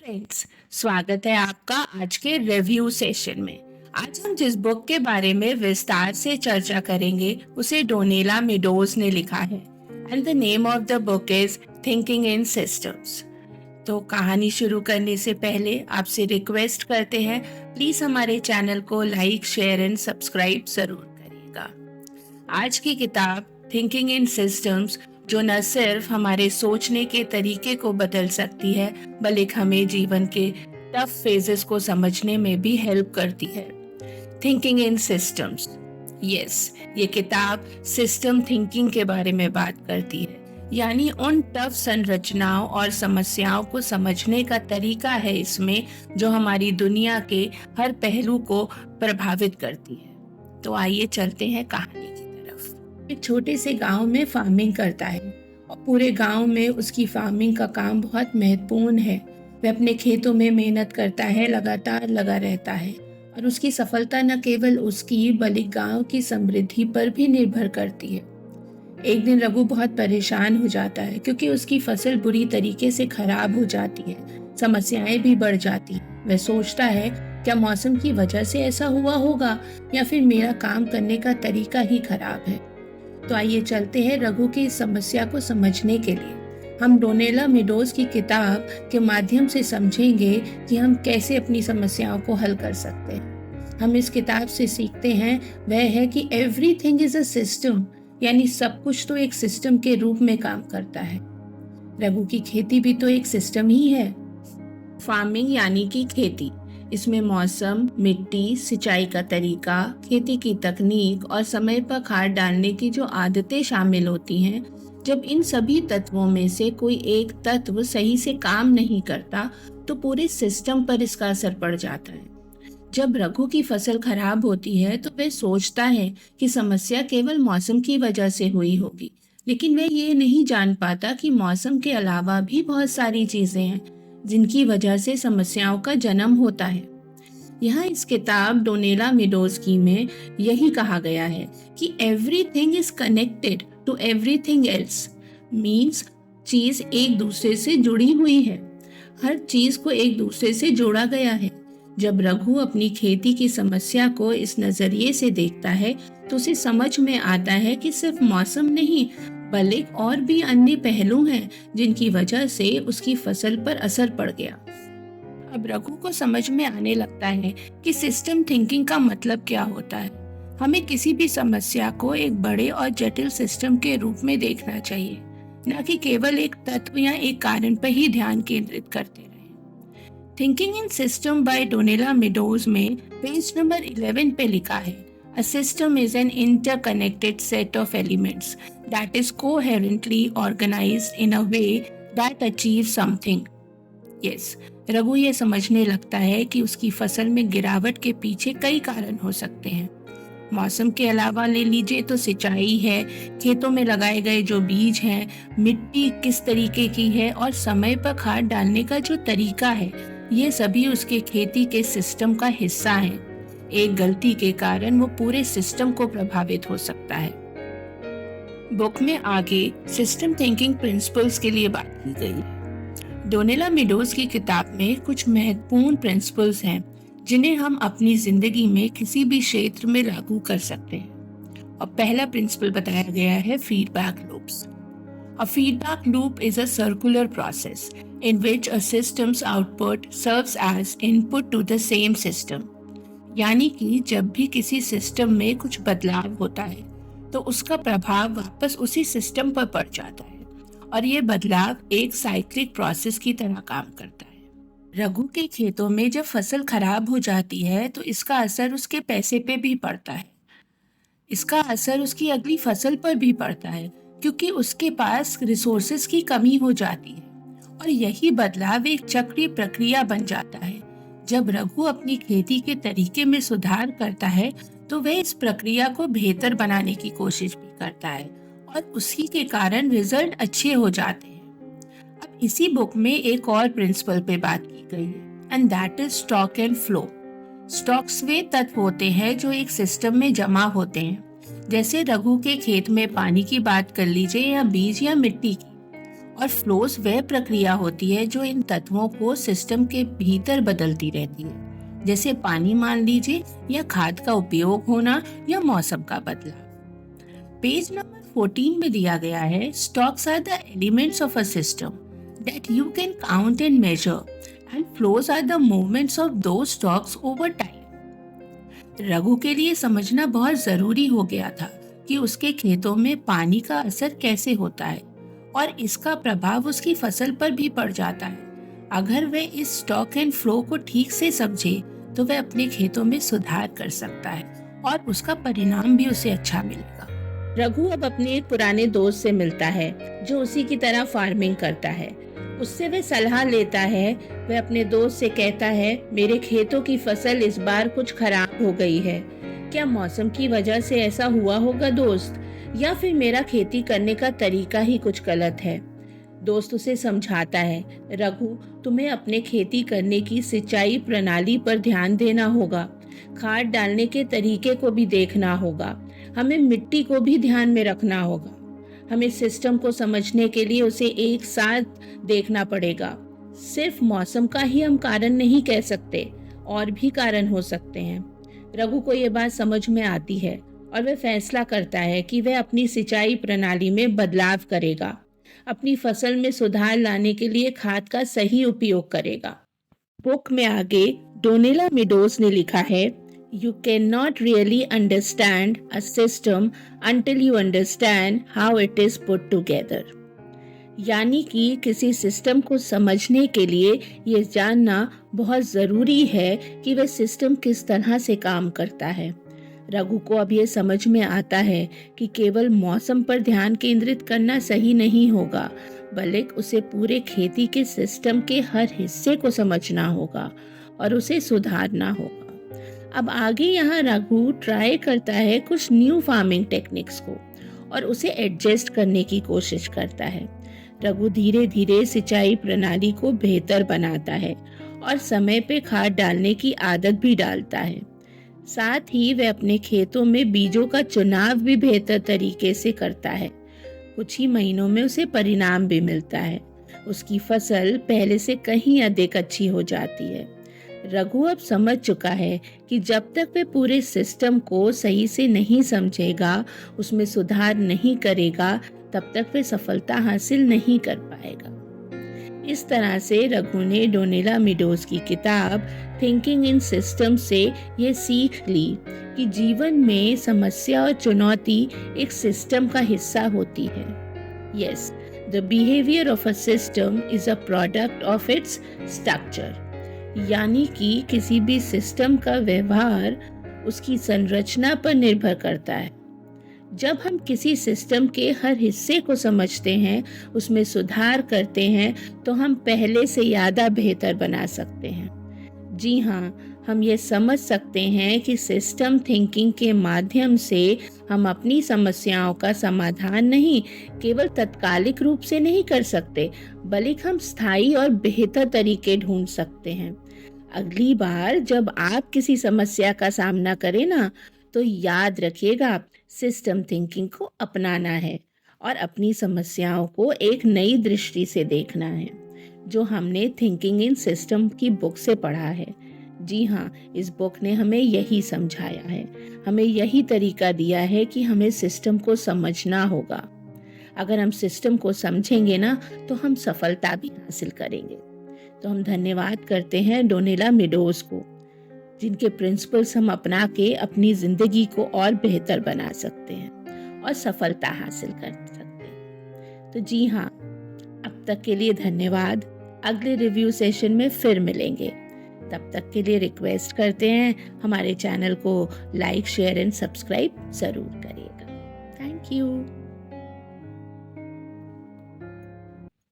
Friends, स्वागत है आपका आज के रिव्यू सेशन में। आज हम जिस बुक के बारे में विस्तार से चर्चा करेंगे उसे डोनेला मेडोज ने लिखा है and the name of the book is thinking in systems. तो कहानी शुरू करने से पहले आपसे रिक्वेस्ट करते हैं, प्लीज हमारे चैनल को लाइक, शेयर एंड सब्सक्राइब जरूर करिएगा। आज की किताब थिंकिंग इन सिस्टम्स जो न सिर्फ हमारे सोचने के तरीके को बदल सकती है बल्कि हमें जीवन के टफ फेजेस को समझने में भी हेल्प करती है। थिंकिंग इन सिस्टम्स, यस, ये किताब सिस्टम थिंकिंग के बारे में बात करती है, यानी उन टफ संरचनाओं और समस्याओं को समझने का तरीका है इसमें जो हमारी दुनिया के हर पहलू को प्रभावित करती है। तो आइए चलते हैं कहानी की तरफ। एक छोटे से गांव में फार्मिंग करता है और पूरे गांव में उसकी फार्मिंग का काम बहुत महत्वपूर्ण है। वह अपने खेतों में मेहनत करता है, लगातार लगा रहता है और उसकी सफलता न केवल उसकी बल्कि गांव की समृद्धि पर भी निर्भर करती है। एक दिन रघु बहुत परेशान हो जाता है क्योंकि उसकी फसल बुरी तरीके से खराब हो जाती है, समस्याएं भी बढ़ जाती हैं। वह सोचता है, क्या मौसम की वजह से ऐसा हुआ होगा या फिर मेरा काम करने का तरीका ही खराब है। तो आइए चलते हैं रघु की इस समस्या को समझने के लिए। हम डोनेला मेडोज की किताब के माध्यम से समझेंगे कि हम कैसे अपनी समस्याओं को हल कर सकते हैं। हम इस किताब से सीखते हैं वह है कि एवरीथिंग इज अ सिस्टम, यानी सब कुछ तो एक सिस्टम के रूप में काम करता है। रघु की खेती भी तो एक सिस्टम ही है। फार्मिंग यानी कि खेती, इसमें मौसम, मिट्टी, सिंचाई का तरीका, खेती की तकनीक और समय पर खाद डालने की जो आदतें शामिल होती हैं। जब इन सभी तत्वों में से कोई एक तत्व सही से काम नहीं करता तो पूरे सिस्टम पर इसका असर पड़ जाता है। जब रघु की फसल खराब होती है तो वह सोचता है कि समस्या केवल मौसम की वजह से हुई होगी, लेकिन वह ये नहीं जान पाता कि मौसम के अलावा भी बहुत सारी चीजें हैं जिनकी वजह से समस्याओं का जन्म होता है। यहाँ इस किताब डोनेला मेडोज में यही कहा गया है कि everything is connected to everything else, means चीज एक दूसरे से जुड़ी हुई है। हर चीज को एक दूसरे से जोड़ा गया है। जब रघु अपनी खेती की समस्या को इस नजरिए से देखता है तो उसे समझ में आता है कि सिर्फ मौसम नहीं बल्कि और भी अन्य पहलू हैं जिनकी वजह से उसकी फसल पर असर पड़ गया। अब रघु को समझ में आने लगता है कि सिस्टम थिंकिंग का मतलब क्या होता है। हमें किसी भी समस्या को एक बड़े और जटिल सिस्टम के रूप में देखना चाहिए, न कि केवल एक तत्व या एक कारण पर ही ध्यान केंद्रित करते रहे। Thinking in system by Donella Meadows में पेज नंबर 11 पे लिखा है, A system is an interconnected set of elements that is coherently organized in a way that achieves something. Yes, Raghu ये समझने लगता है कि उसकी फसल में गिरावट के पीछे कई कारण हो सकते हैं। मौसम के अलावा ले लीजिए तो सिंचाई है, खेतों में लगाए गए जो बीज हैं, मिट्टी किस तरीके की है और समय पर खाद डालने का जो तरीका है, ये सभी उसके खेती के सिस्टम का हिस्सा है। एक गलती के कारण वो पूरे सिस्टम को प्रभावित हो सकता है। बुक में आगे सिस्टम थिंकिंग प्रिंसिपल्स के लिए बात की गई है। डोनेला मेडोज की किताब में कुछ महत्वपूर्ण प्रिंसिपल्स हैं जिन्हें हम अपनी जिंदगी में किसी भी क्षेत्र में लागू कर सकते हैं। और पहला प्रिंसिपल बताया गया है feedback loops. A feedback loop is a circular process in which a system's output serves as input to the same system. यानी कि जब भी किसी सिस्टम में कुछ बदलाव होता है तो उसका प्रभाव वापस उसी सिस्टम पर पड़ जाता है और ये बदलाव एक साइक्लिक प्रोसेस की तरह काम करता है। रघु के खेतों में जब फसल खराब हो जाती है तो इसका असर उसके पैसे पे भी पड़ता है। इसका असर उसकी अगली फसल पर भी पड़ता है क्योंकि उसके पास रिसोर्सेज की कमी हो जाती है और यही बदलाव एक चक्रीय प्रक्रिया बन जाता है। जब रघु अपनी खेती के तरीके में सुधार करता है तो वह इस प्रक्रिया को बेहतर बनाने की कोशिश भी करता है और उसी के कारण रिजल्ट अच्छे हो जाते हैं। अब इसी बुक में एक और प्रिंसिपल पे बात की गई है and that is stock and flow. Stocks वे तत्व होते हैं जो एक सिस्टम में जमा होते हैं, जैसे रघु के खेत में पानी की बात कर लीजिए या बीज या मिट्टी की। और फ्लोस वह प्रक्रिया होती है जो इन तत्वों को सिस्टम के भीतर बदलती रहती है, जैसे पानी मान लीजिए, या खाद का उपयोग होना, या मौसम का बदलाव। पेज नंबर 14 में दिया गया है, stocks are the elements of a system that you can count and measure and flows are the movements of those stocks over time. Raghu के लिए समझना बहुत जरूरी हो गया था कि उसके खेतों में पानी का असर कैसे होता है और इसका प्रभाव उसकी फसल पर भी पड़ जाता है। अगर वह इस स्टॉक एंड फ्लो को ठीक से समझे तो वह अपने खेतों में सुधार कर सकता है और उसका परिणाम भी उसे अच्छा मिलेगा। रघु अब अपने एक पुराने दोस्त से मिलता है जो उसी की तरह फार्मिंग करता है। उससे वह सलाह लेता है। वह अपने दोस्त से कहता है, मेरे खेतों की फसल इस बार कुछ खराब हो गई है। क्या मौसम की वजह से ऐसा हुआ होगा दोस्त, या फिर मेरा खेती करने का तरीका ही कुछ गलत है? दोस्त उसे समझाता है, रघु, तुम्हें अपने खेती करने की सिंचाई प्रणाली पर ध्यान देना होगा, खाद डालने के तरीके को भी देखना होगा, हमें मिट्टी को भी ध्यान में रखना होगा। हमें सिस्टम को समझने के लिए उसे एक साथ देखना पड़ेगा। सिर्फ मौसम का ही हम कारण नहीं कह सकते, और भी कारण हो सकते हैं। रघु को ये बात समझ में आती है और वह फैसला करता है कि वह अपनी सिंचाई प्रणाली में बदलाव करेगा, अपनी फसल में सुधार लाने के लिए खाद का सही उपयोग करेगा। बुक में आगे डोनेला मेडोज ने लिखा है, You cannot really understand a system until you understand how it is put together. यानी कि किसी सिस्टम को समझने के लिए ये जानना बहुत ज़रूरी है कि वह सिस्टम किस तरह से काम करता है। रघु को अब ये समझ में आता है कि केवल मौसम पर ध्यान केंद्रित करना सही नहीं होगा, बल्कि उसे पूरे खेती के सिस्टम के हर हिस्से को समझना होगा और उसे सुधारना होगा। अब आगे यहाँ रघु ट्राई करता है कुछ न्यू फार्मिंग टेक्निक्स को और उसे एडजस्ट करने की कोशिश करता है। रघु धीरे धीरे सिंचाई प्रणाली को बेहतर बनाता है और समय पे खाद डालने की आदत भी डालता है। साथ ही वह अपने खेतों में बीजों का चुनाव भी बेहतर तरीके से करता है। कुछ ही महीनों में उसे परिणाम भी मिलता है। उसकी फसल पहले से कहीं अधिक अच्छी हो जाती है। रघु अब समझ चुका है कि जब तक वह पूरे सिस्टम को सही से नहीं समझेगा, उसमें सुधार नहीं करेगा, तब तक वह सफलता हासिल नहीं कर पाएगा। इस तरह से रघु ने डोनेला मेडोज की किताब थिंकिंग इन सिस्टम से ये सीख ली कि जीवन में समस्या और चुनौती एक सिस्टम का हिस्सा होती है। Yes, the behavior of a system is a product of its structure. यानी कि किसी भी सिस्टम का व्यवहार उसकी संरचना पर निर्भर करता है। जब हम किसी सिस्टम के हर हिस्से को समझते हैं, उसमें सुधार करते हैं, तो हम पहले से ज़्यादा बेहतर बना सकते हैं। जी हाँ, हम ये समझ सकते हैं कि सिस्टम थिंकिंग के माध्यम से हम अपनी समस्याओं का समाधान नहीं केवल तात्कालिक रूप से नहीं कर सकते, बल्कि हम स्थायी और बेहतर तरीके ढूंढ सकते हैं। अगली बार जब आप किसी समस्या का सामना करें ना, तो याद रखिएगा, सिस्टम थिंकिंग को अपनाना है और अपनी समस्याओं को एक नई दृष्टि से देखना है, जो हमने थिंकिंग इन सिस्टम की बुक से पढ़ा है। जी हाँ, इस बुक ने हमें यही समझाया है, हमें यही तरीका दिया है कि हमें सिस्टम को समझना होगा। अगर हम सिस्टम को समझेंगे ना, तो हम सफलता भी हासिल करेंगे। तो हम धन्यवाद करते हैं डोनेला मेडोज को, जिनके प्रिंसिपल्स हम अपना के अपनी जिंदगी को और बेहतर बना सकते हैं और सफलता हासिल कर सकते हैं। तो जी हाँ, अब तक के लिए धन्यवाद। अगले रिव्यू सेशन में फिर मिलेंगे। तब तक के लिए रिक्वेस्ट करते हैं, हमारे चैनल को लाइक, शेयर एंड सब्सक्राइब जरूर करिएगा। Thank you.